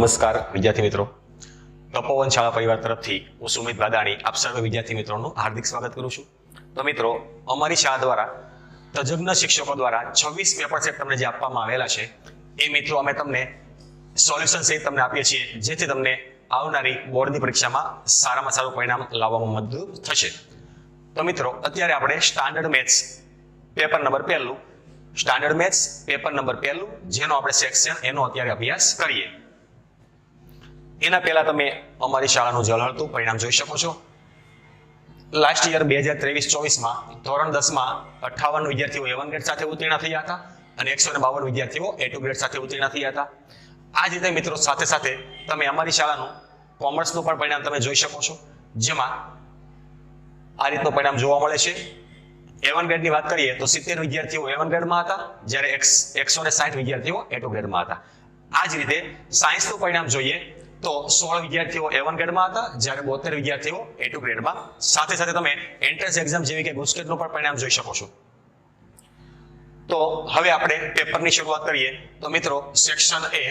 નમસ્કાર વિદ્યાર્થી મિત્રો, તપોવન શાળા પરિવાર તરફથી હું સુમિત બાદાણી આપ સર્વ વિદ્યાર્થી મિત્રોનું હાર્દિક સ્વાગત કરું છું. તો મિત્રો, અમારી શાળા દ્વારા તજજ્ઞ શિક્ષકો દ્વારા 26 પેપર સેટ તમને જે આપવામાં આવેલા છે એ મિત્રો અમે તમને સોલ્યુશન સહિત તમને આપીએ છીએ, જેથી તમને આવનારી બોર્ડની પરીક્ષામાં સારામાં સારું પરિણામ લાવવામાં મદદરૂપ થશે. તો મિત્રો, અત્યારે આપણે standard maths paper number 1 standard maths paper number 1 જેનો આપણે સેક્શન એનો અત્યારે અભ્યાસ કરીએ. એના પહેલા તમે અમારી શાળાનું ઝળહળતું પરિણામ જોઈ શકો છો. લાસ્ટ યર 2023-24માં ધોરણ 10માં 58 વિદ્યાર્થીઓ A1 ગ્રેડ સાથે ઉત્તીર્ણ થયા હતા અને 152 વિદ્યાર્થીઓ A2 ગ્રેડ સાથે ઉત્તીર્ણ થયા હતા. આ જ રીતે મિત્રો સાથે સાથે તમે અમારી શાળાનું કોમર્સનું પણ પરિણામ તમે જોઈ શકો છો, જેમાં આ રીતનું પરિણામ જોવા મળે છે. A1 ગ્રેડની વાત કરીએ તો 70 વિદ્યાર્થીઓ A1 ગ્રેડમાં હતા, જ્યારે 160 વિદ્યાર્થીઓ A2 ગ્રેડમાં હતા. આ જ રીતે સાયન્સનું પરિણામ જોઈએ તો 16 વિદ્યાર્થીઓ A1 ગ્રેડમાં હતા, જ્યારે 72 વિદ્યાર્થીઓ A2 ગ્રેડમાં. સાથે સાથે તમે એન્ટ્રન્સ એક્ઝામ જેવી કે ગુસ્કેટનું પણ પરિણામ જોઈ શકો છો. તો હવે આપણે પેપરની શરૂઆત કરીએ તો મિત્રો, સેક્શન A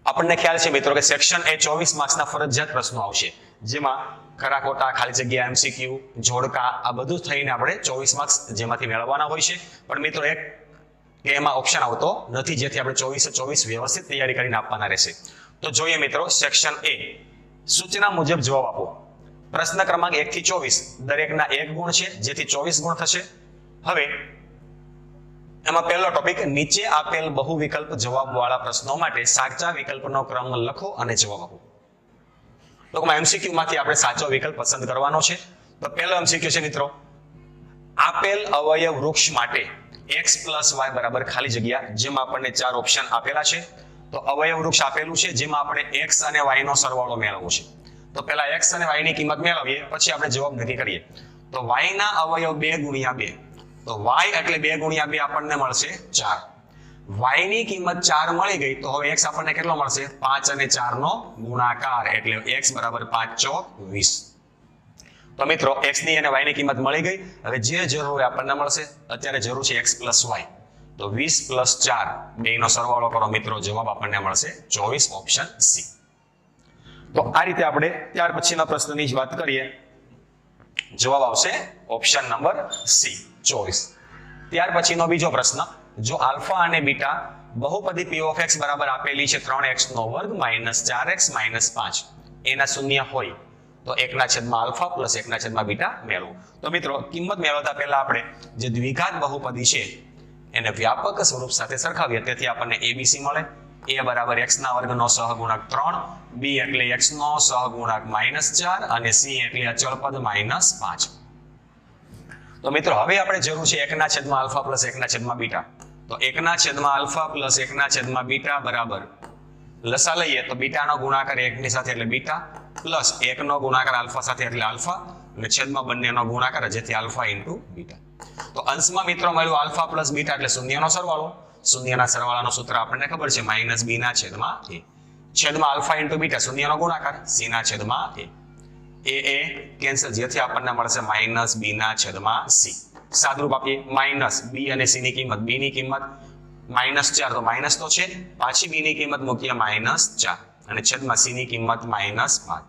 આપણને ખ્યાલ છે મિત્રો કે સેક્શન A 24 માર્ક્સના ફરજિયાત પ્રશ્નો આવશે, જેમાં ખરા ખોટા, ખાલી જગ્યા, MCQ, જોડકા આ બધું થઈને આપણે 24 માર્ક્સ જેમાંથી મેળવવાના હોય છે. પણ મિત્રો એક કે એમાં ઓપ્શન આવતો નથી, જેથી આપણે 24 વ્યવસ્થિત તૈયારી કરીને આપવાના રહેશે. તો જોઈએ મિત્રો, સેક્શન A સૂચના મુજબ જવાબ આપો. પ્રશ્ન ક્રમાંક 1 થી 24 દરેકના 1 ગુણ છે, જેથી 24 ગુણ થશે. હવે એમાં પહેલો ટોપિક, નીચે આપેલ બહુ વિકલ્પ જવાબ વાળા પ્રશ્નો માટે સાચા વિકલ્પનો ક્રમ લખો અને જવાબ આપો. ટૂંકમાં MCQ માંથી આપણે સાચો વિકલ્પ પસંદ કરવાનો છે. તો પહેલો MCQ છે મિત્રો, આપેલ અવયવ વૃક્ષ માટે x + y બરાબર ખાલી જગ્યા, જેમાં આપણને 4 ઓપ્શન આપેલા છે. તો અવયવ વૃક્ષ આપેલું છે, જેમાં આપણે x અને y નો સરવાળો મેળવવો છે. તો પહેલા x અને y ની કિંમત મેળવીએ, પછી આપણે જવાબ નક્કી કરીએ. તો y ના અવયવ 2 × 2, તો y એટલે 2 × 2 આપણને મળશે 4. y ની કિંમત 4 મળી ગઈ, તો હવે x આપણને કેટલો મળશે? 5 અને 4 નો ગુણાકાર, એટલે x = 5 × 4 = 20. તો મિત્રો, x ની અને y ની કિંમત મળી ગઈ. હવે જે જરૂર હોય આપણને મળશે. અત્યારે જરૂર છે x + y, તો 20 + 4 બેયનો સરવાળો કરો મિત્રો, જવાબ આપણને મળશે 24, ઓપ્શન C. તો આ રીતે આપણે ત્યાર પછીના પ્રશ્નની જ વાત કરીએ, જવાબ આવશે ઓપ્શન નંબર C, 24. ત્યાર પછીનો બીજો પ્રશ્ન, જો આલ્ફા અને બીટા બહુપદી p of x બરાબર આપેલી છે 3x² - 4x - 5 એના શૂન્ય હોય તો 1/α + 1/β મેળવો. તો મિત્રો, કિંમત મેળવતા પહેલા આપણે જે દ્વિઘાત બહુપદી છે એને વ્યાપક સ્વરૂપ સાથે સરખાવીએ, તેથી આપણને ABC મળે. a = x² નો સહગુણક 3, b એટલે x નો સહગુણક -4 અને c એટલે અચળ પદ -5. તો મિત્રો, હવે આપણે જરૂર છે 1/α + 1/β. તો 1/α + 1/β બરાબર લસા લઈએ તો બીટા નો ગુણાકાર 1 ની સાથે એટલે બીટા, પ્લસ 1 નો ગુણાકાર આલ્ફા સાથે એટલે આલ્ફા, અને છેદમાં બંનેનો ગુણાકાર, જેથી α × બીટા. તો અંશમાં મિત્રો મળ્યું આલ્ફા + બીટા એટલે શૂન્યનો સરવાળો. શૂન્યના સરવાળાનું સૂત્ર આપણને ખબર છે, -b/a. છેદમાં આલ્ફા × બીટા શૂન્યનો ગુણાકાર, c/a. એ કેન્સલ, જેથી આપણને મળશે -b/c. સાદરૂપ આપીએ, માઇનસ b અને c ની કિંમત, b ની કિંમત -4 તો માઇનસ તો છે, પાછી b ની કિંમત મૂકીએ -4 અને છેદમાં c ની કિંમત -5.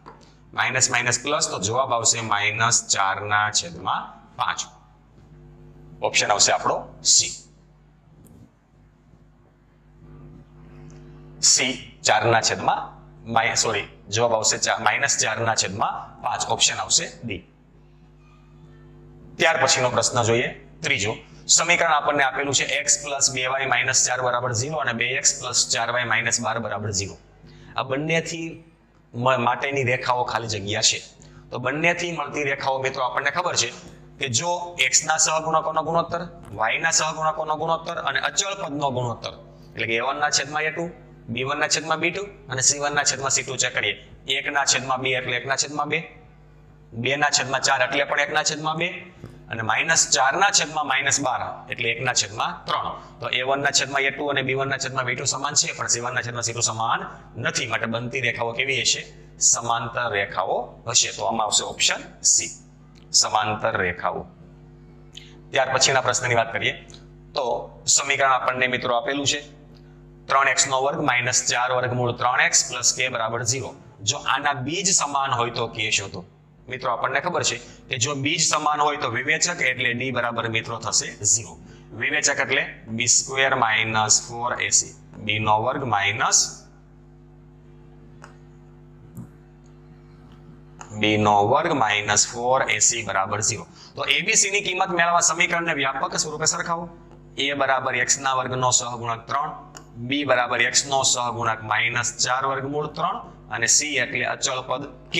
માઇનસ માઇનસ પ્લસ, તો જવાબ આવશે -4/5. ઓપ્શન આવશે આપણો C. જવાબ આવશે -4/5. ઓપ્શન આવશે D. ત્યાર પછીનો પ્રશ્ન જોઈએ, ત્રીજો. સમીકરણ આપણને આપેલું છે x + 2y - 4 = 0 અને 2x + 4y - 12 = 0. આ બંનેથી માટેની રેખાઓ ખાલી જગ્યા છે. તો બંનેથી મળતી રેખાઓ મિત્રો આપણને ખબર છે કે જો x ના સહગુણકોનો ગુણોત્તર, y ના સહગુણકોનો ગુણોત્તર અને અચળ પદનો ગુણોત્તર, એટલે કે a1/a2, b1/b2 અને c1/c2 ચેક કરીએ. 1/2 એટલે 1/2, 2/4 એટલે પણ 1/2 અને -4/-12 એટલે 1/3. તો a1/a2 અને b1/b2 સમાન છે, પણ c1/c2 સમાન નથી. માટે બનતી રેખાઓ કેવી હશે? સમાંતર રેખાઓ હશે. તો આમાં આવશે ઓપ્શન C, સમાંતર રેખાઓ. ત્યાર પછીના પ્રશ્નની વાત કરીએ તો સમીકરણ આપણને મિત્રો આપેલું છે 3x² માઇનસ 4 વર્ગમૂળ 3x પ્લસ k બરાબર 0. જો આના બીજ સમાન હોય તો k શોધો. મિત્રો આપણને ખબર છે કે જો બીજ સમાન હોય તો વિવેચક એટલે d બરાબર મિત્રો થશે 0. વિવેચક એટલે b² minus 4ac b² minus b² minus 4ac બરાબર 0. તો abc ની કિંમત મેળવવા સમીકરણને વ્યાપક સ્વરૂપે સરખાવો. a બરાબર x ના વર્ગનો સહગુણક 3, b બરાબર x નો સહગુણક માઇનસ 4 વર્ગમૂળ 3 અને c એટલે અચળ પદ k.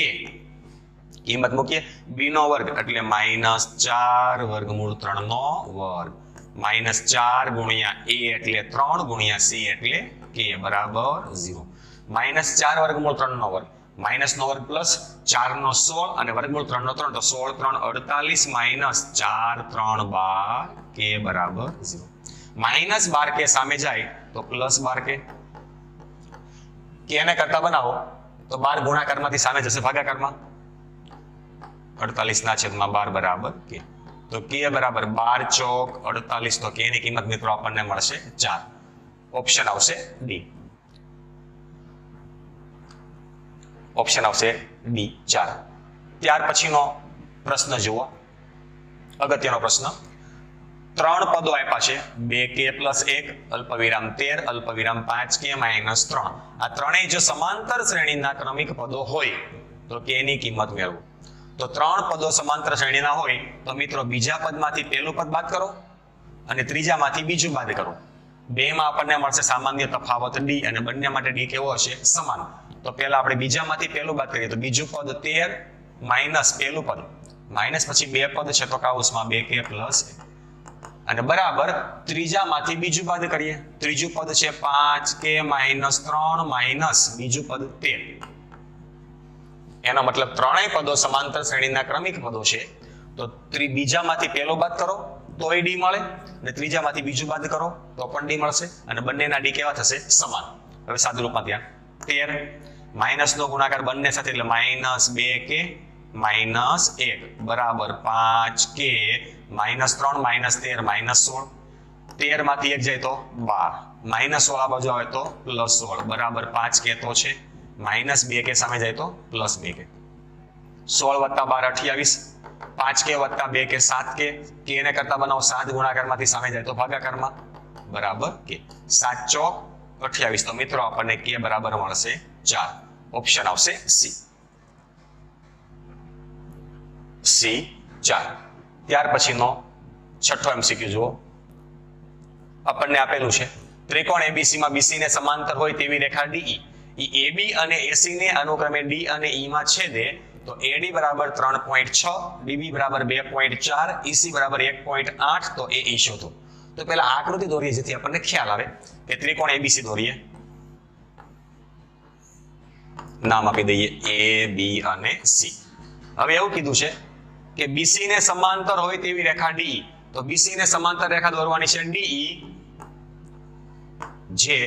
કિંમત મૂકીએ. b નો વર્ગ એટલે માઇનસ 4 વર્ગમૂળ 3 નો વર્ગ માઇનસ 4 ગુણ્યા a એટલે 3 ગુણ્યા c એટલે k બરાબર 0. માઇનસ 4 વર્ગમૂળ 3 નો વર્ગ માઇનસ નો વર્ગ પ્લસ 4 નો 16 અને વર્ગમૂળ 3 નો 3 તો 16 3 48 માઇનસ 4 3 12 k બરાબર 0. માઇનસ 12 k સામે જાય તો પ્લસ 12 k ને કરતા બનાવો તો 12 ગુણાકારમાંથી સામે જશે ભાગાકારમાં 48 ના છેદમાં 12 બરાબર k. તો k બરાબર 12 ચોક 48 તો k ની કિંમત મિત્રો આપણને મળશે 4. ઓપ્શન આવશે ડી. ઓપ્શન આવશે ડી 4. ત્યાર પછીનો પ્રશ્ન જુઓ. અગત્યનો પ્રશ્ન. 3 પદો આપ્યા છે 2k + 1 અલ્પવિરામ 13 અલ્પવિરામ 5k - 3. આ ત્રણેય જો સમાંતર શ્રેણીના ક્રમિક પદો હોય તો k ની કિંમત મેળવો. તો 3 પદો સમાંતર શ્રેણીના હોય તો મિત્રો બીજા પદમાંથી પહેલું પદ બાદ કરો અને ત્રીજામાંથી બીજું બાદ કરો. બેમાં આપણને મળશે સામાન્ય તફાવત d અને બંને માટે d કેવો હશે? સમાન. તો પહેલા આપણે બીજામાંથી પહેલું બાદ કરીએ તો બીજું પદ 13 માઇનસ પહેલું પદ માઇનસ પછી બે પદ છે તો કાઉસમાં 2k + અને બરાબર ત્રીજામાંથી બીજું બાદ કરીએ. ત્રીજું પદ છે 5k - 3 માઇનસ બીજું પદ 13. એનો મતલબ ત્રણેય પદો સમાંતર શ્રેણીના ક્રમિક પદો છે. તો બીજામાંથી પહેલું બાદ કરો તોય d મળે અને ત્રીજામાંથી બીજું બાદ કરો તો પણ d મળશે અને બંનેના d કેવા થશે? સમાન. હવે સાદું રૂપમાં ત્યાં 13 માઇનસ નો ગુણાકાર બંને સાથે એટલે -2k - 1 બરાબર 5k - 3 - 13 -16. 13 માંથી 1 જાય તો 12 -16 આ બાજુ આવે તો +16 બરાબર 5k તો છે -2k સામે જાય તો +2k. 16 + 12 28 5k + 2k 7k k ને કરતા બનાવો 7 ગુણાકારમાંથી સામે જાય તો ભાગાકારમાં બરાબર k. 7 ચોક 28 તો મિત્રો આપણને k બરાબર મળશે 4. ઓપ્શન આવશે સી. સી 4. ત્યાર પછીનો છઠ્ઠો MCQ જુઓ. આપણને આપેલું છે ત્રિકોણ ABC માં BC ને સમાંતર હોય તેવી રેખા DE AB અને AC ને અનુક્રમે D અને E માં છેદે તો AD બરાબર 3.6 DB બરાબર 2.4 EC બરાબર 1.8 તો AE શોધો. તો પહેલા આકૃતિ દોરીએ જેથી આપણને ખ્યાલ આવે કે ત્રિકોણ ABC દોરીએ. નામ આપી દઈએ A B અને C. હવે એવું કીધું છે કે BC ને સમાંતર હોય તેવી રેખા DE તો BC ને સમાંતર રેખા દોરવાની છે DE જે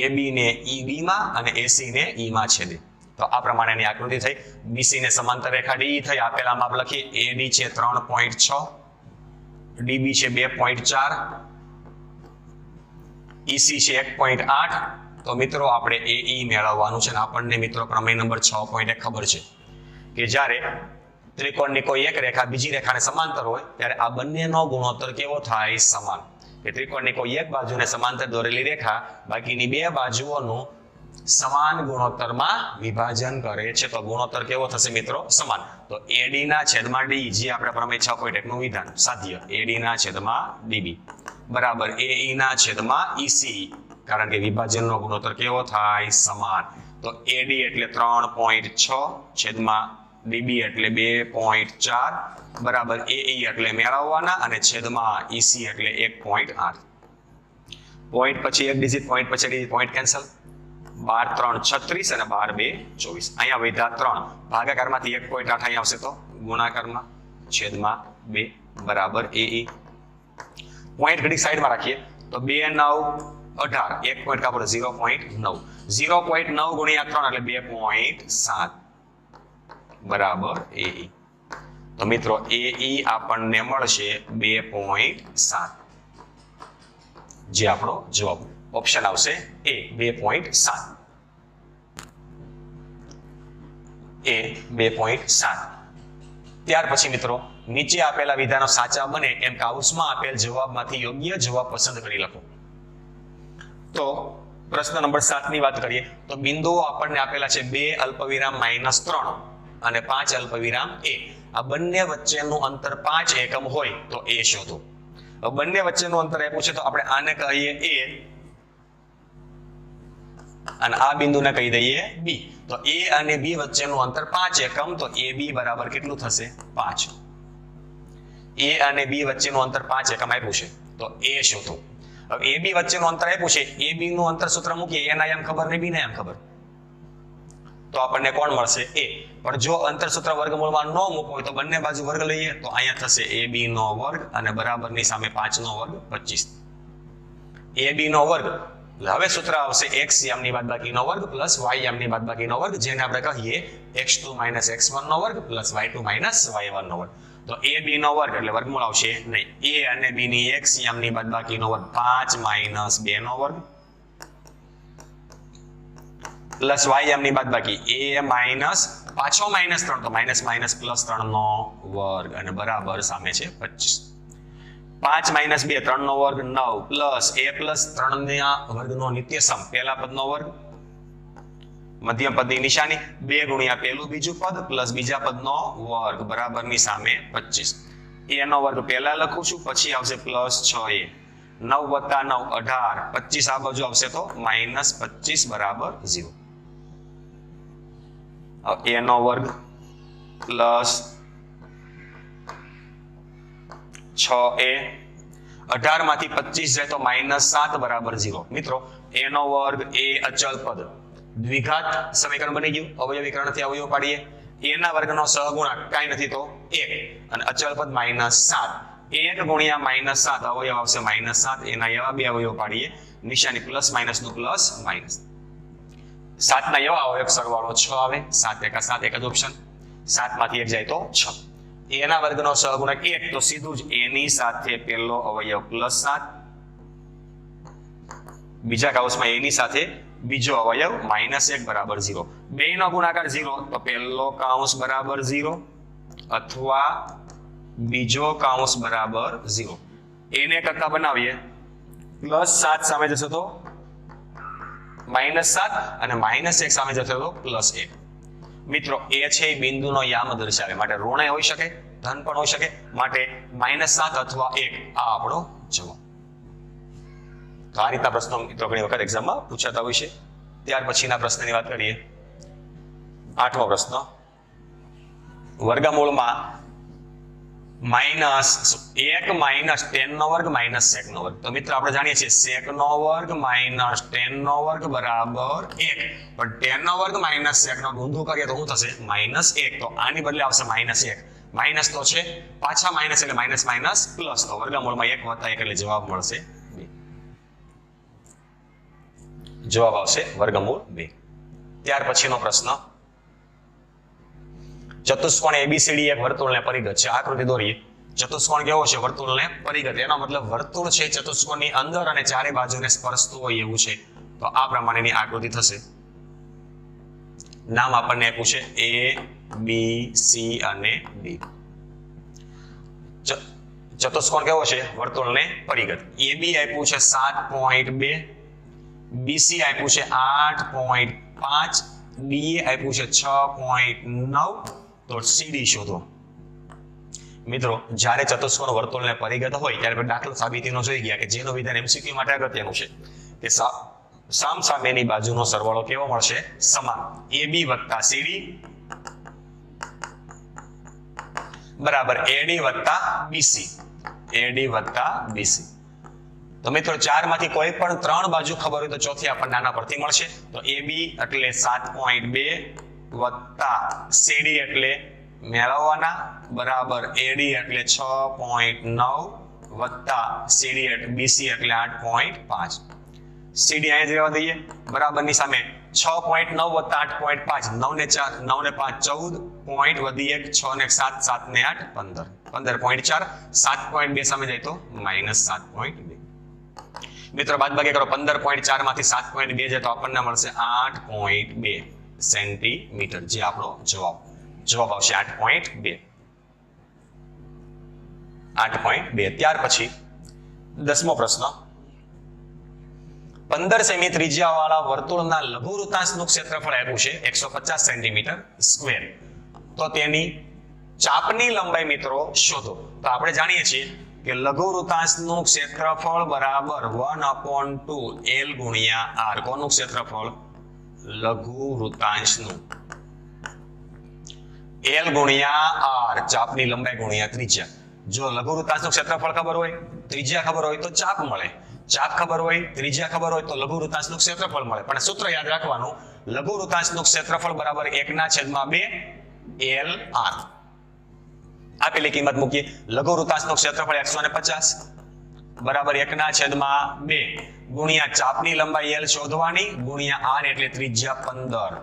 AB ને EB માં અને AC ને E માં છેદે. તો આ પ્રમાણેની આકૃતિ થઈ. BC ને સમાંતર રેખા DE થઈ. આપેલા માપ લખીએ. AD છે 3.6 DB છે 2.4 EC છે 1.8 તો મિત્રો આપણે AE મેળવવાનું છે અને આપણને મિત્રો પ્રમેય નંબર 6.1 ખબર છે કે જ્યારે ત્રિકોણની કોઈ એક રેખા બીજી રેખાને સમાંતર હોય ત્યારે આ બંનેનો ગુણોત્તર કેવો થાય? સમાન. કે ત્રિકોણની કોઈ એક બાજુને સમાંતર દોરેલી રેખા બાકીની બે બાજુઓનું સમાન ગુણોત્તરમાં વિભાજન કરે છે તો ગુણોત્તર કેવો થશે મિત્રો? સમાન. તો AD ના છેદમાં DE જે આપણે પ્રમેય 6.1 નું વિધાન સાધ્ય AD ના છેદમાં DB બરાબર AE ના છેદમાં EC કારણ કે વિભાજનનો ગુણોત્તર કેવો થાય? સમાન. તો AD એટલે 3.6 છેદમાં DB એટલે 2.4 બરાબર AE એટલે મેળવવાના અને છેદમાં EC એટલે 1.8. પોઈન્ટ પછી એક ડિજિટ પોઈન્ટ પછી ડિજિટ પોઈન્ટ કેન્સલ. 12 3 36 અને 12 2 24. અહીંયા વધ્યા 3 ભાગાકારમાંથી 1.8 અહીંયા આવશે તો ગુણાકારમાં છેદમાં 2 બરાબર AE. પોઈન્ટ ઘડીક સાઈડમાં રાખીએ તો 2 9 18 1 પોઈન્ટ કાપો 0.9 0.9 ગુણ્યા 3 એટલે 2.7 બરાબર AE. તો મિત્રો AE આપણને મળશે 2.7 જે આપણો જવાબ. ઓપ્શન આવશે એ 2.7 એ 2.7 ત્યાર પછી મિત્રો નીચે આપેલા વિધાનો સાચા બને એમ કૌંસમાં આપેલ જવાબમાંથી યોગ્ય જવાબ પસંદ કરી લખો. તો પ્રશ્ન નંબર 7 ની વાત કરીએ તો બિંદુઓ આપણને આપેલા છે 2 અલ્પવિરામ -3 અને 5 અલ્પવિરામ a. આ બંને વચ્ચેનું અંતર 5 એકમ હોય તો a શોધો. હવે બંને વચ્ચેનું અંતર આપ્યું છે તો આપણે આને કહીએ a અને આ બિંદુને કહી દઈએ b. તો a અને b વચ્ચેનું અંતર 5 એકમ તો ab બરાબર કેટલું થશે 5. a અને b વચ્ચેનું અંતર 5 એકમ આપ્યું છે તો a શોધો. હવે ab વચ્ચેનું અંતર આપ્યું છે ab નું અંતર સૂત્ર મૂકીએ a ના એમ ખબર ને b ના એમ ખબર તો આપણને કોણ મળશે a. પણ જો અંતર સૂત્ર વર્ગમૂળમાં ન મૂકવો હોય તો બંને બાજુ વર્ગ લઈએ તો અહીંયા થશે ab નો વર્ગ અને બરાબરની સામે 5 નો વર્ગ 25 ab નો વર્ગ. હવે સૂત્ર આવશે x યામની બાદબાકીનો વર્ગ પ્લસ y યામની બાદબાકીનો વર્ગ જેને આપણે કહીએ x2 - x1 નો વર્ગ પ્લસ y2 - y1 નો વર્ગ. તો ab નો વર્ગ એટલે વર્ગમૂળ આવશે નહીં. a અને b ની x યામની બાદબાકીનો વર્ગ 5 - 2 નો વર્ગ પ્લસ y યામની બાદબાકી a માઈનસ પાછો -3 તો માઈનસ પ્લસ 3 નો વર્ગ અને બરાબર સામે છે 25. 5 - 2 3 નો વર્ગ 9 પ્લસ a પ્લસ 3 ના વર્ગનો નિત્યસમ પહેલા પદનો વર્ગ મધ્યમ પદની નિશાની 2 ગુણ્યા પહેલું બીજું પદ પ્લસ બીજા પદનો વર્ગ બરાબરની સામે 25. a નો વર્ગ પહેલા લખું છું પછી આવશે પ્લસ 6a 9 + 9 18 25 આ બાજુ આવશે તો -25 બરાબર 0. a નો વર્ગ પ્લસ 6a 18 માંથી 25 જાય તો -7 બરાબર 0. મિત્રો a નો વર્ગ એ અચળ પદ દ્વિઘાત સમીકરણ બની ગયું. અવયવીકરણથી અવયવ પાડીએ a ના વર્ગનો સહગુણક કાંઈ નથી તો 1 અને અચળ પદ -7 1 ગુણ્યા -7 અવયવ આવશે -7 એના એવા બે અવયવ પાડીએ નિશાની પ્લસ માઇનસ નું પ્લસ માઇનસ 7 ના એવા અવયવ સરવાળો 6 આવે 7 × 7 એક જ ઓપ્શન 7 માંથી 1 જાય તો 6. a ના વર્ગનો સહગુણક 1 તો સીધું જ a ની સાથે પહેલો અવયવ +7 બીજા કૌંસમાં a ની સાથે બીજો અવયવ -1 બરાબર 0. બેયનો ગુણાકાર 0 તો પહેલો કૌંસ બરાબર 0 અથવા બીજો કૌંસ બરાબર 0. a ને કરતા બનાવીએ +7 સામે જશે તો -7 અને -1 સામે જશે તો +1. મિત્રો a છે એ બિંદુનો યામ દર્શાવે માટે ઋણ હોઈ શકે ધન પણ હોઈ શકે માટે -7 અથવા 1 આ આપણો જવાબ. તો આ રીતના પ્રશ્નો મિત્રો ઘણી વખત એક્ઝામમાં પૂછાતા હોય છે. ત્યાર પછીના પ્રશ્નની વાત કરીએ 8મો પ્રશ્ન વર્ગમૂળમાં -1 - 10 નો વર્ગ - sec નો વર્ગ. તો મિત્રો આપણે જાણીએ છીએ sec નો વર્ગ - 10 નો વર્ગ બરાબર 1 પણ 10 નો વર્ગ - sec નો ઊંધું કરીએ તો શું થશે -1 તો આની બદલે આવશે -1 માઇનસ તો છે પાછા માઇનસ એટલે માઇનસ પ્લસ તો વર્ગમૂળમાં 1 + 1 એટલે જવાબ મળશે 2. જવાબ આવશે વર્ગમૂળ 2. ત્યાર પછીનો પ્રશ્ન ચતુષ્કોણ ABCD એક વર્તુળને પરિઘ છે. આકૃતિ દોરીએ. ચતુષ્કોણ કેવો છે વર્તુળને પરિઘ એનો મતલબ વર્તુળ છે ચતુષ્કોણની અંદર અને ચારે બાજુને સ્પર્શતું હોય એવું છે. તો આ પ્રમાણેની આકૃતિ થશે. નામ આપણને આપ્યું છે A B C અને D. ચતુષ્કોણ કેવો છે વર્તુળને પરિઘ. AB આપ્યું છે 7.2 BC આપ્યું છે 8.5 DA આપ્યું છે 6.9 તો CD શોધો. મિત્રો જ્યારે ચતુષ્કોણ વર્તુળને પરિઘ હોય ત્યારે દાખલો સાબિતીનો જોઈ ગયા કે જેનું વિધાન MCQ માટે અગત્યનું છે કે સામસામેની બાજુનો સરવાળો કેવો મળશે સમાન. AB + CD બરાબર AD + BC. AD + BC. તો મિત્રો 4 માંથી કોઈ પણ 3 બાજુ ખબર હોય તો ચોથી આપણને આના પરથી મળશે. તો AB એટલે 7.2 + CD એટલે મેળવવાના બરાબર AD એટલે 6.9 + CD એટલે BC એટલે 8.5. CD અહીંયા જવા દઈએ બરાબરની સામે 6.9 + 8.5 9 ને 4 9 ને 5 14 પોઈન્ટ વધી 1 6 ને 7 7 ને 8 15 15.4 7.2 સામે જાય તો -7.2. મિત્રો બાદબાકી કરો 15.4 માંથી 7.2 જાય તો આપણને મળશે 8.2 સેન્ટીમીટર, જે આપણો જવાબ આવશે 8.2. ત્યાર પછી 10મો પ્રશ્ન, 15 સેમી ત્રિજ્યા વાળા વર્તુળના લઘુવૃત્તાંશનું ક્ષેત્રફળ આપ્યું છે 150 સેન્ટીમીટર સ્ક્વેર. તો તેની ચાપની લંબાઈ મિત્રો શોધો. તો આપણે જાણીએ છીએ કે લઘુવૃત્તાંશનું ક્ષેત્રફળ બરાબર 1/2 L ગુણ્યા R. કોનું ક્ષેત્રફળ? લઘુવૃત્તાંશનું. L ગુણ્યા R, ચાપની લંબાઈ ગુણ્યા ત્રિજ્યા. જો લઘુવૃત્તાંશનું ક્ષેત્રફળ ખબર હોય, ત્રિજ્યા ખબર હોય તો ચાપ મળે. ચાપ ખબર હોય, ત્રિજ્યા ખબર હોય તો લઘુવૃત્તાંશનું ક્ષેત્રફળ મળે. પણ સૂત્ર યાદ રાખવાનું, લઘુવૃત્તાંશનું ક્ષેત્રફળ બરાબર 1/2 LR. આપેલી કિંમત મૂકીએ. લઘુવૃત્તાંશનું ક્ષેત્રફળ 150 બરાબર 1/2 ગુણ્યા ચાપની લંબાઈ L શોધવાની ગુણ્યા R એટલે ત્રિજ્યા 15.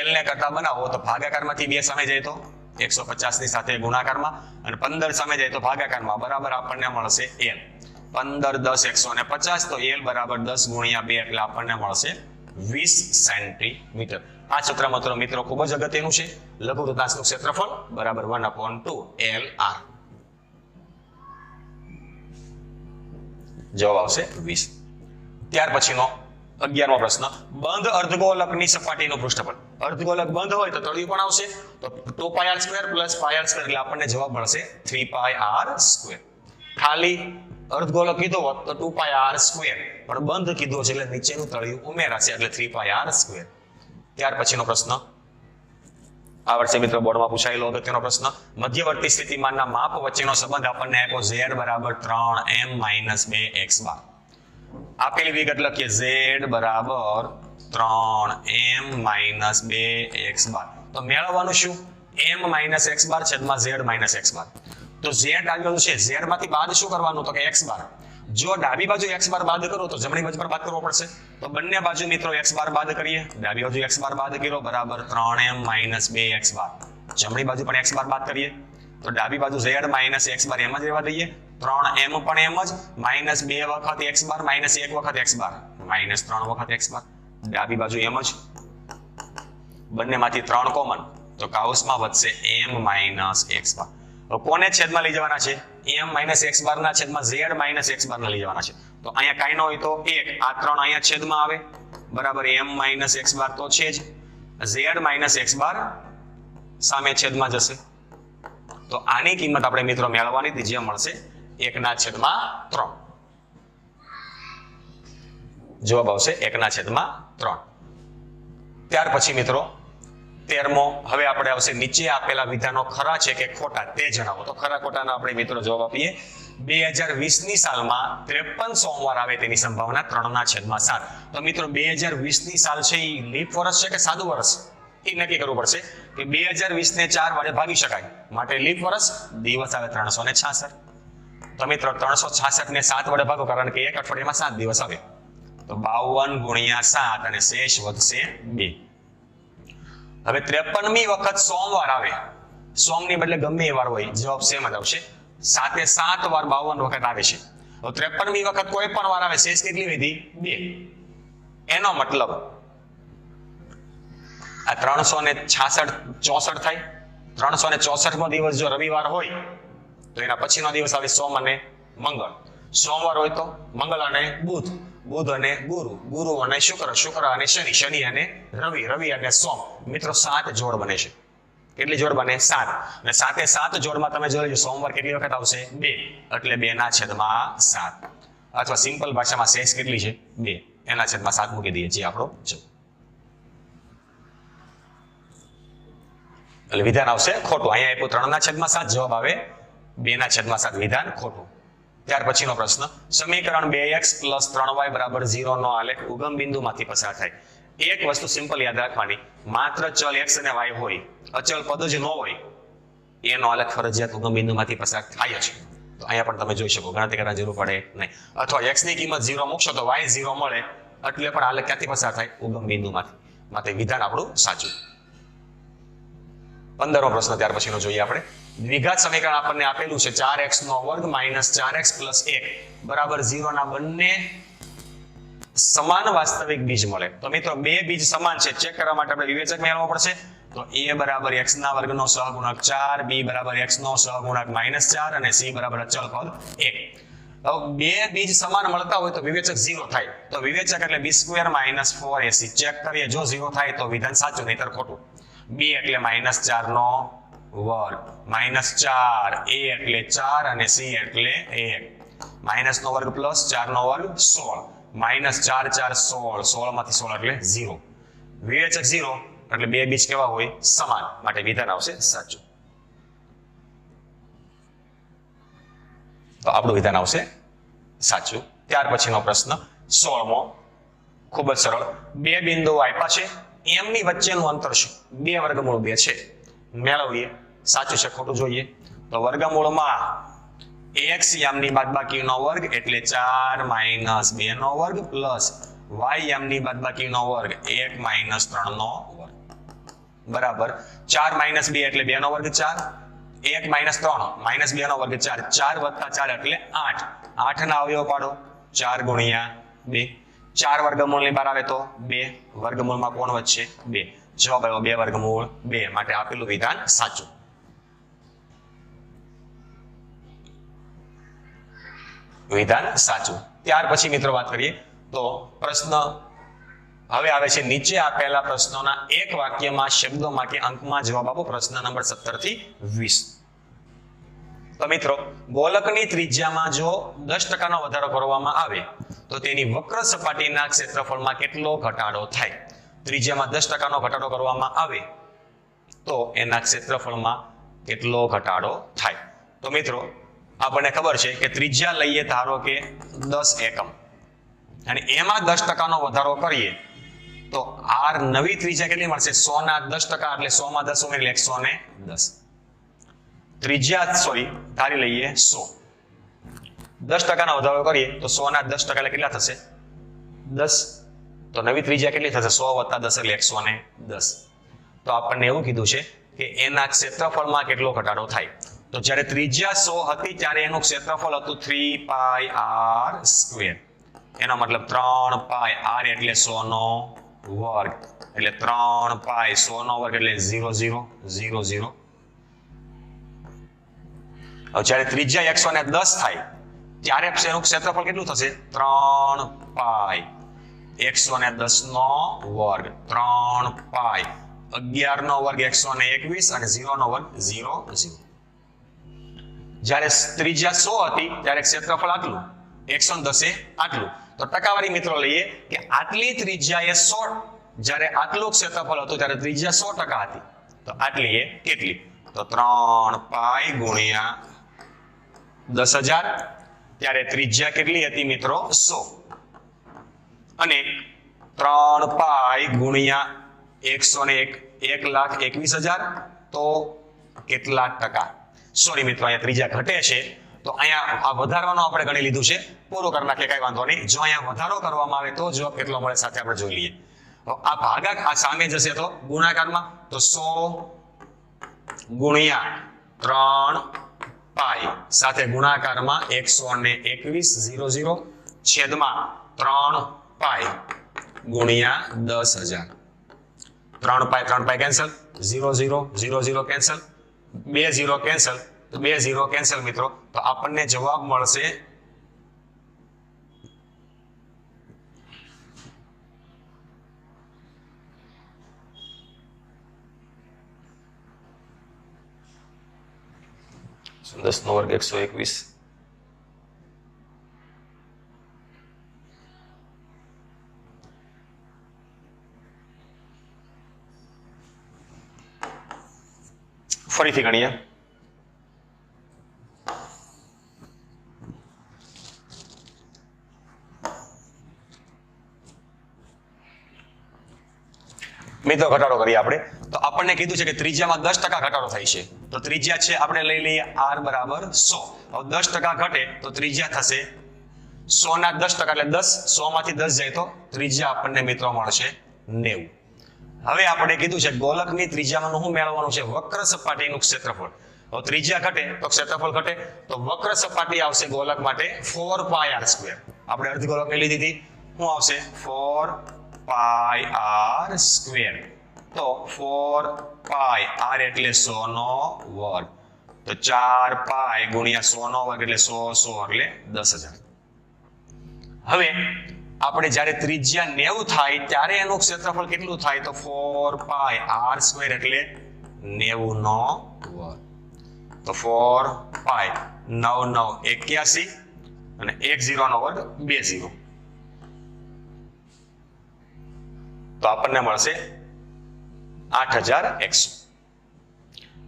L ને કરતા બનાવો તો ભાગાકારમાંથી 2 સામે જાય તો 150 ની સાથે ગુણાકારમાં, અને 15 સામે જાય તો ભાગાકારમાં, બરાબર આપણને મળશે L. 15 10 150, તો L બરાબર 10 ગુણ્યા 2 એટલે આપણને મળશે 20 સેન્ટીમીટર. આ સૂત્ર મિત્રો ખૂબ જ અગત્યનું છે. લઘુવૃત્તાંશનું ક્ષેત્રફળ બરાબર 1/2 LR. જવાબ આવશે 20. ત્યાર પછીનો 11મો પ્રશ્ન, બંધ અર્ધગોલકની સપાટીનું પૃષ્ઠફળ. અર્ધગોલક બંધ હોય તો તળિયું પણ આવશે, તો 2πr² + πr² એટલે આપણને જવાબ મળશે 3πr². ખાલી અર્ધગોલક કીધો હોત તો 2πr², પણ બંધ કીધો છે એટલે નીચેનું તળિયું ઉમેરાશે એટલે 3πr². ત્યાર પછીનો પ્રશ્ન, આ વર્ષે મિત્રો બોર્ડમાં પૂછાયેલો અગત્યનો પ્રશ્ન, મધ્યવર્તી સ્થિતિમાનના માપ વચ્ચેનો સંબંધ આપણને આપ્યો z બરાબર 3m - 2x². આપેલી વિગત લખીએ, z બરાબર 3m - 2x². તો મેળવવાનું શું? m - x² છેદમાં z - x². તો z આવ્યું છે, z માંથી બાદ શું કરવાનું? તો કે x². જો ડાબી બાજુ x² બાદ કરો તો જમણી બાજુ પર બાદ કરવો પડશે. તો બંને બાજુ મિત્રો x² બાદ કરીએ. ડાબી બાજુ x² બાદ કર્યો બરાબર 3m - 2x². જમણી બાજુ પણ x² બાદ કરીએ તો ડાબી બાજુ z - x² એમ જ રહેવા દઈએ. 3m પણ એમ જ, -2 વખત x² -1 વખત x², -3 વખત x². ડાબી બાજુ એમ જ, બંનેમાંથી 3 કોમન, તો કૌંસમાં વધશે m - x². કોને છેદમાં લઈ જવાના છે? m - x² ના છેદમાં z - x² ના લઈ જવાના છે. તો અહીંયા કાંઈ ન હોય તો 1, આ 3 અહીંયા છેદમાં આવે બરાબર m - x² તો છે જ, z - x² સામે છેદમાં જશે. તો આની કિંમત આપણે મિત્રો મેળવવાની હતી, જે મળશે 1/3. જવાબ આવશે 1/3. ત્યાર પછી મિત્રો 13મો, હવે આપણે આવશે નીચે આપેલા વિધાનો ખરા છે કે ખોટા તે જણાવો. તો ખરા ખોટાનો આપણે મિત્રો જવાબ આપીએ. 2020ની સાલમાં 53 સોમવાર આવે તેની સંભાવના 3/7. તો મિત્રો 2020ની સાલ છે એ લીપ વર્ષ છે કે સાદું વર્ષ, એ નક્કી કરવું પડશે કે 2020 ને 4 વડે ભાગી શકાય, માટે લીપ વર્ષ. દિવસ આવે 366. તો મિત્રો 366 ને 7 વડે ભાગો, કારણ કે એક અઠવાડિયામાં 7 દિવસ આવે. તો 52 ગુણ્યા 7 અને શેષ વધશે 2. હવે 53મી વખત સોમવાર આવે, સોમની બદલે ગમે એ વાર હોય, જવાબ સેમ જ આવશે. 7 એ 7 વાર 52 વખત આવે છે. તો 53મી વખત કોઈ પણ વાર આવે, શેષ કેટલી વધી? 2. એનો મતલબ આ 366 64 થાય. 364મો દિવસ જો રવિવાર હોય તો એના પછીનો દિવસ આવે સોમ અને મંગળ. સોમવાર હોય તો મંગળ અને બુધ, બુધ અને ગુરુ, ગુરુ અને શુક્ર, શુક્ર અને શનિ, શનિ અને રવિ, રવિ અને સોમ. મિત્રો 7 જોડ બને છે. કેટલી જોડ બને? 7. અને 7 એ 7 જોડમાં તમે જોઈ લેજો સોમવાર કેટલી વખત આવશે? 2. એટલે 2/7. અથવા સિમ્પલ ભાષામાં શેષ કેટલી છે? 2. એના છેદમાં 7 મૂકી દઈએ, જે આપણો જવાબ. એટલે વિધાન આવશે ખોટું. અહીંયા આપ્યું 3/7, જવાબ આવે 2/7. વિધાન ખોટું. ત્યાર પછીનો પ્રશ્ન, સમીકરણ 2x + 3y = 0 નો આલેખ ઉગમ બિંદુમાંથી પસાર થાય. એક વસ્તુ સિમ્પલ યાદ રાખવાની, માત્ર ચલ x અને y હોય, અચલ પદ જ ન હોય, એનો આલેખ ફરજિયાત ઉગમ બિંદુમાંથી પસાર થાય છે. તો અહીંયા પણ તમે જોઈ શકો, ગણતરી કરવાની જરૂર પડે નહીં. અથવા x ની કિંમત 0 મૂકશો તો y 0 મળે, એટલે પણ આલેખ ક્યાંથી પસાર થાય? ઉગમ બિંદુમાંથી. માટે વિધાન આપણું સાચું. 15મો પ્રશ્ન ત્યાર પછીનો જોઈએ આપણે. દ્વિઘાત સમીકરણ આપણને આપેલું છે 4x² - 4x + 1 = 0 ના બંને સમાન વાસ્તવિક બીજ મળે. તો મિત્રો બે બીજ સમાન છે ચેક કરવા માટે આપણે વિવેચક મેળવવો પડશે. તો a બરાબર x ના વર્ગનો સહગુણક 4, b બરાબર x નો સહગુણક -4 અને c બરાબર અચળ પદ 1. હવે બે બીજ સમાન મળતા હોય તો વિવેચક 0 થાય. તો વિવેચક એટલે b² - 4ac. ચેક કરીએ, જો 0 થાય તો વિધાન સાચું, નહીતર ખોટું. b એટલે -4 નો વર્ગ, -4, a એટલે 4 અને c એટલે 1. માઇનસ નો વર્ગ પ્લસ 4 નો વર્ગ 16, -4 4 16, 16 માંથી 16 એટલે 0. વિવેચક 0 એટલે બે બીજ કેવા હોય? સમાન, માટે વિધાન આવશે સાચું. તો આપણું વિધાન આવશે સાચું. ત્યાર પછીનો પ્રશ્ન 16મો, ખૂબ જ સરળ. બે બિંદુઓ આપ્યા છે, m ની વચ્ચેનું અંતર શું? 2 વર્ગમૂળ 2 છે. મેળવીએ, સાચું છે ખોટું જોઈએ. તો વર્ગમૂળમાં x m ની બાદબાકીનો વર્ગ એટલે 4 - 2 નો વર્ગ પ્લસ y m ની બાદબાકીનો વર્ગ 1 - 3 નો વર્ગ બરાબર 4 - 2 એટલે 2 નો વર્ગ 4, 1 - 3 -2 નો વર્ગ 4, 4 + 4 એટલે 8. 8 ના અવયવ પાડો, 4 × 2. 4 વર્ગમૂળની બહાર આવે તો 2, વર્ગમૂળમાં કોણ વચ્ચે? 2. જવાબ આવ્યો 2 વર્ગમૂળ 2, માટે આપેલું વિધાન સાચું. વિધાન સાચું. ત્યાર પછી મિત્રો વાત કરીએ તો પ્રશ્ન હવે આવે છે નીચે આપેલા પ્રશ્નોના એક વાક્યમાં શબ્દોમાં કે અંકમાં જવાબ આપો. પ્રશ્ન નંબર 17 થી 20. તો મિત્રો, ગોલકની ત્રિજ્યામાં જો 10% નો વધારો કરવામાં આવે તો તેની વક્ર સપાટીના ક્ષેત્રફળમાં કેટલો ઘટાડો થાય? ત્રિજ્યામાં 10% નો ઘટાડો કરવામાં આવે તો એના ક્ષેત્રફળમાં કેટલો ઘટાડો થાય? તો મિત્રો, આપણને ખબર છે કે ત્રિજ્યા લઈએ ધારો કે 10 એકમ અને એમાં 10% નો વધારો કરીએ તો r નવી ત્રિજ્યા કેટલી મળશે? 100 ના 10% એટલે 100 માં 10 ઉમેરી 110. ત્રિજ્યા ધારી લઈએ 100, 10% નો વધારો કરીએ તો 100 ના 10% એટલે કેટલા થશે? 10. તો નવી ત્રિજ્યા કેટલી થશે? 100 + 10 એટલે 110. તો આપણને એવું કીધું છે કે એના ક્ષેત્રફળમાં કેટલો ઘટાડો થાય. તો જ્યારે ત્રિજ્યા 100 હતી ત્યારે એનું ક્ષેત્રફળ હતું 3πr². એનો મતલબ 3π, r એટલે 100 નો વર્ગ એટલે 3π 100 નો વર્ગ એટલે 0 0 0 0. હવે જ્યારે ત્રિજ્યા 110 થાય ત્યારે એનું ક્ષેત્રફળ કેટલું થશે? 3π 110 નો વર્ગ, 3π 11 નો વર્ગ 121 અને 0 નો વર્ગ 0 0. જ્યારે ત્રિજ્યા 100 હતી ત્યારે ક્ષેત્રફળ આટલું, 110 આટલું. તો ટકાવારી મિત્રો લઈએ કે આટલી ત્રિજ્યાએ 100, જ્યારે આટલું ક્ષેત્રફળ હતું ત્યારે ત્રિજ્યા 100% હતી. તો આટલી એ કેટલી? તો 3π ગુણ્યા 10,000. ત્યારે ત્રિજ્યા કેટલી હતી મિત્રો? 100. અને 3π ગુણ્યા 1,21,000 તો કેટલા ટકા? સોરી મિત્રો, અહીંયા ત્રિજ્યા ઘટે છે તો અહીંયા આ વધારવાનું આપણે ગણી લીધું છે. પૂરું કરી નાખીએ, કઈ વાંધો નહીં. જો અહીંયા વધારો કરવામાં આવે તો જવાબ કેટલો મળે સાથે આપણે જોઈ લઈએ. તો આ ભાગાકાર આ સામે જશે તો ગુણાકારમાં, તો 100 ગુણ્યા 3π સાથે ગુણાકારમાં 121 0 0 છેદમાં 3π ગુણ્યા 10,000. 3π કેન્સલ, 0 0 0 0 કેન્સલ, 2 0 કેન્સલ, તો 2 0 કેન્સલ મિત્રો. તો આપણને જવાબ મળશે 10 નો વર્ગ 121. ફરીથી ગણીએ. મિત્રો ઘટાડો કરીએ આપણે. તો આપણને કીધું છે કે ત્રિજ્યામાં 10% ઘટાડો થાય છે. તો ત્રિજ્યા છે આપણે લઈ લઈએ r બરાબર 100. હવે 10% ઘટે તો ત્રિજ્યા થશે 100 ના 10% એટલે 10. 100 માંથી 10 જાય તો ત્રિજ્યા આપણને મિત્રો મળશે 90. હવે આપણે કીધું છે ગોલકની ત્રિજ્યામાં શું મેળવવાનું છે? વક્ર સપાટીનું ક્ષેત્રફળ. તો ત્રિજ્યા ઘટે તો ક્ષેત્રફળ ઘટે, તો વક્ર સપાટી આવશે ગોલક માટે 4πr². આપણે અર્ધગોલકની લીધી હતી શું આવશે 4 પાઈ r સ્ક્વેર. તો 4 પાઈ r એટલે 100 નો વર્ગ. તો 4 પાઈ ગુણ્યા 100 નો વર્ગ એટલે 100 એટલે 10,000. હવે આપણે જ્યારે ત્રિજ્યા 90 થાય ત્યારે એનું ક્ષેત્રફળ કેટલું થાય? તો 4 પાઈ r સ્ક્વેર એટલે 90 નો વર્ગ. તો 4 પાઈ 9 9 81 અને 10 નો વર્ગ 20. તો આપણને મળશે 8100.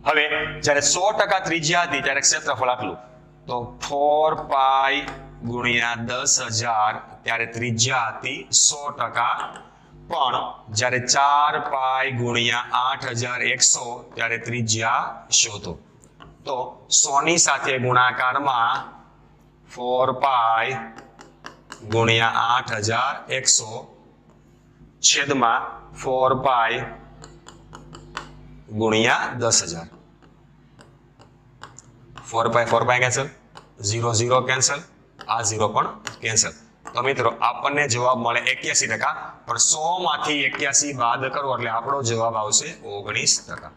હવે જ્યારે 100% ત્રિજ્યા હતી ત્યારે ક્ષેત્રફળ આટલું. તો 4 પાઈ ગુણ્યા 10,000 ત્યારે ત્રિજ્યા હતી 100%. પણ જ્યારે 4 પાઈ ગુણ્યા 8100 ત્યારે ત્રિજ્યા શોધો. તો 100 ની સાથે ગુણાકારમાં 4 પાઈ ગુણ્યા 8100 છેદમાં 4 પાઈ ગુણ્યા 10,000. 4 પાઈ કેન્સલ, 0 0 કેન્સલ, આ 0 પણ કેન્સલ. તો મિત્રો આપણને જવાબ મળે 81%. પણ 100 માંથી 81 બાદ કરો એટલે આપણો જવાબ આવશે 19%.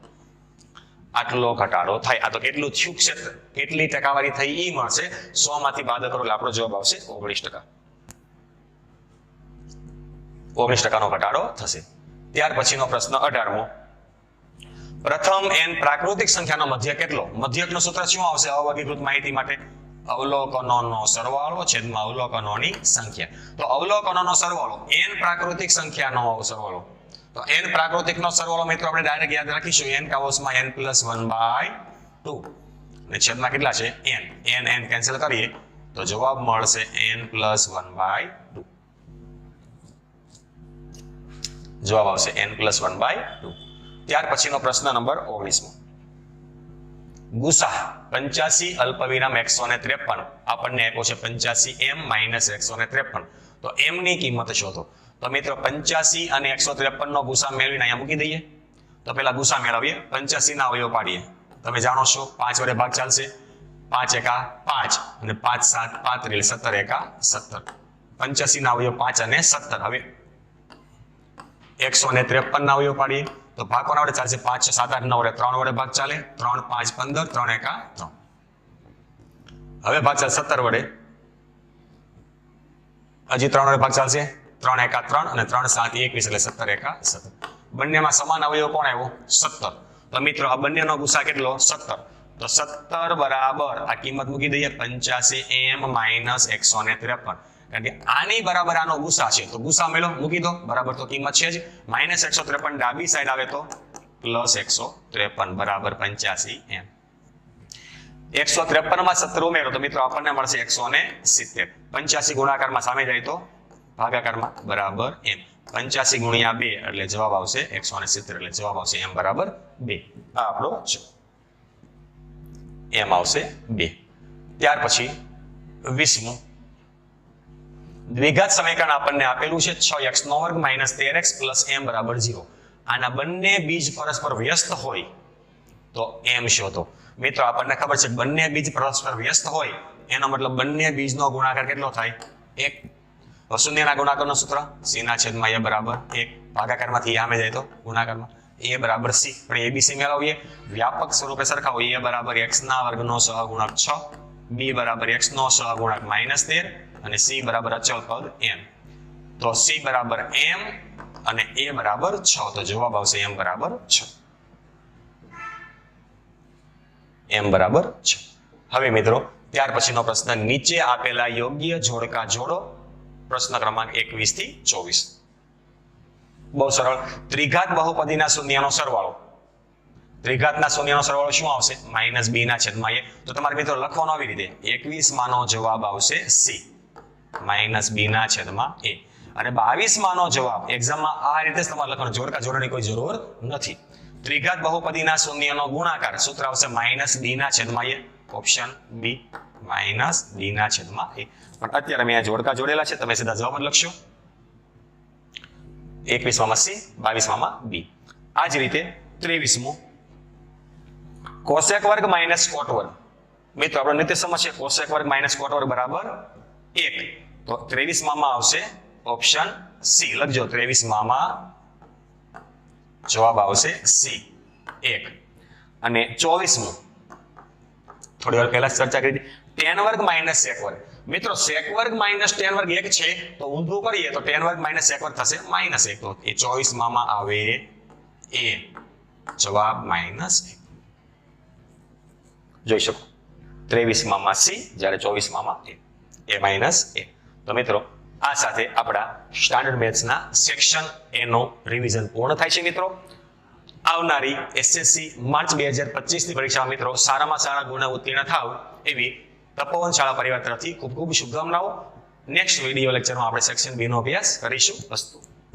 આટલો ઘટાડો થાય. આ તો કેટલું થયું ક્ષેત્ર, કેટલી ટકાવારી થઈ એ મળશે. 100 માંથી બાદ કરો એટલે આપણો જવાબ આવશે 19%. 19% નો ઘટાડો થશે. ત્યાર પછીનો પ્રશ્ન 18મો. પ્રથમ n પ્રાકૃતિક સંખ્યાનો મધ્યક કેટલો? મધ્યકનું સૂત્ર શું આવશે અવર્ગીકૃત માહિતી માટે? અવલોકનોનો સરવાળો છેદમાં અવલોકનોની સંખ્યા. તો અવલોકનોનો સરવાળો n પ્રાકૃતિક સંખ્યાનો સરવાળો. તો n પ્રાકૃતિકનો સરવાળો મિત્રો આપણે ડાયરેક્ટ યાદ રાખીશું n કાવસમાં n+1/2 અને છેદમાં કેટલા છે n. n કેન્સલ કરીએ તો જવાબ મળશે n+1/2. જવાબ આવશે n+1/2. ત્યાર પછીનો પ્રશ્ન નંબર 19મો. ગુસા 85 અલ્પવિરામ 153 આપણને આપ્યો છે 85m - 153. તો m ની કિંમત શોધો. તો મિત્રો 85 અને 153 નો ગુસા મેળવીને અહીંયા મૂકી દઈએ. તો પહેલા ગુસા મેળવીએ. 85 ના અવયવ પાડીએ. તમે જાણો છો 5 વડે ભાગ ચાલશે. 5 એકા 5 અને 5 7 35 17 એકા 17. 85 ના અવયવ 5 અને 17. હવે 153 ના અવયવ પાડીએ. તો ભાગ કોના વડે ચાલશે? 5 6 7 8 9 વડે 3 વડે ભાગ ચાલે. 3 5 15 3 એકા 3. હવે ભાગ ચાલે 17 વડે. હજી 3 વડે ભાગ ચાલશે. 3 એકા 3 અને 3 7 21 એટલે 17 એકા 17. બંનેમાં સમાન અવયવ કોણ આવ્યો? 17. તો મિત્રો આ બંનેનો ગુસા કેટલો? 17. તો 17 બરાબર આ કિંમત મૂકી દઈએ 85m - 153. કારણ કે આની બરાબર આનો ગુસા છે. તો ગુસા મેળો મૂકી દો. બરાબર તો કિંમત છે જ. -153 ડાબી સાઈડ આવે તો +153 બરાબર 85m. 153 માં 17 ઉમેરો તો મિત્રો આપણને મળશે 170. 85 ગુણાકારમાં સામે જાય તો ભાગાકારમાં બરાબર m. 85 ગુણ્યા 2 એટલે જવાબ આવશે 170. એટલે જવાબ આવશે m બરાબર 2. આ આપણો છે. m આવશે 2. ત્યાર પછી 20મું. દ્વિઘાત સમીકરણ આપણને આપેલું છે 6x² - 13x + m બરાબર 0. આના બંને બીજ પરસ્પર વ્યસ્ત હોય તો m શોધો. મિત્રો આપણને ખબર છે બંને બીજ પરસ્પર વ્યસ્ત હોય એનો મતલબ બંને બીજનો ગુણાકાર કેટલો થાય? 1. શૂન્યના ગુણાકારનું સૂત્ર c/a બરાબર 1. ભાગાકારમાંથી આમે જાય તો ગુણાકારમાં a બરાબર c. પણ abc મેળવીએ. વ્યાપક સ્વરૂપે સરખાવો. a બરાબર x² સહગુણક 6, b બરાબર x સહગુણક -13 અને c બરાબર અચળ પદ m. તો c બરાબર m અને a બરાબર 6. તો જવાબ આવશે m બરાબર 6. m બરાબર 6. હવે મિત્રો ત્યાર પછીનો પ્રશ્ન નીચે આપેલા યોગ્ય જોડકા જોડો. પ્રશ્ન ક્રમાંક 21 થી 24. બહુ સરળ. ત્રિઘાત બહુપદીના શૂન્યનો સરવાળો. ત્રિઘાતના શૂન્યનો સરવાળો શું આવશે? -b/a. તો તમારે મિત્રો લખવાનો આવી રીતે 21 માનો જવાબ આવશે c -b/a. અને 22 માનો જવાબ એક્ઝામમાં આ રીતે જ તમારે લખવાનો. જોડકા જોડવાની કોઈ જરૂર નથી. ત્રિઘાત બહુપદીના શૂન્યનો ગુણાકાર સૂત્ર આવશે -b/a. Option B -b/a. પણ અત્યારે મેં જોડકા જોડેલા છે. તમે સીધા જવાબ જ લખશો. 21 માં c, 22 માં b. આ જ રીતે 23મું. કોસેક વર્ગ - કોટ વર્ગ. મિત્રો આપણે નિત્ય સમસ્યા કોસેક વર્ગ - કોટ વર્ગ બરાબર 1. તો 23 માં આવશે ઓપ્શન સી લખજો 23 માં જવાબ આવશે સી 1 અને 24મું થોડી વાર પહેલા ચર્ચા કરી tan વર્ગ માઇનસ sec વર્ગ મિત્રો sec વર્ગ માઇનસ tan વર્ગ 1 છે તો ઊંધું કરીએ તો tan વર્ગ માઇનસ sec વર્ગ થશે -1 તો એ 24 માં આવે એ જવાબ -1 જોઈ શકો 23 માં સી જ્યારે 24 માં એ -1 તો મિત્રો આ સાથે આપણા સ્ટાન્ડર્ડ મેથ્સના સેક્શન એ નો રિવિઝન પૂર્ણ થાય છે મિત્રો આવનારી એસએસસી માર્ચ 2025 ની પરીક્ષામાં મિત્રો સારામાં સારા ગુણ ઉત્તીર્ણ થાવ એવી તપોવન શાળા પરિવાર તરફથી ખૂબ ખૂબ શુભકામનાઓ નેક્સ્ટ વિડીયો લેક્ચરમાં આપણે સેક્શન બી નો અભ્યાસ કરીશું. અસ્તુ.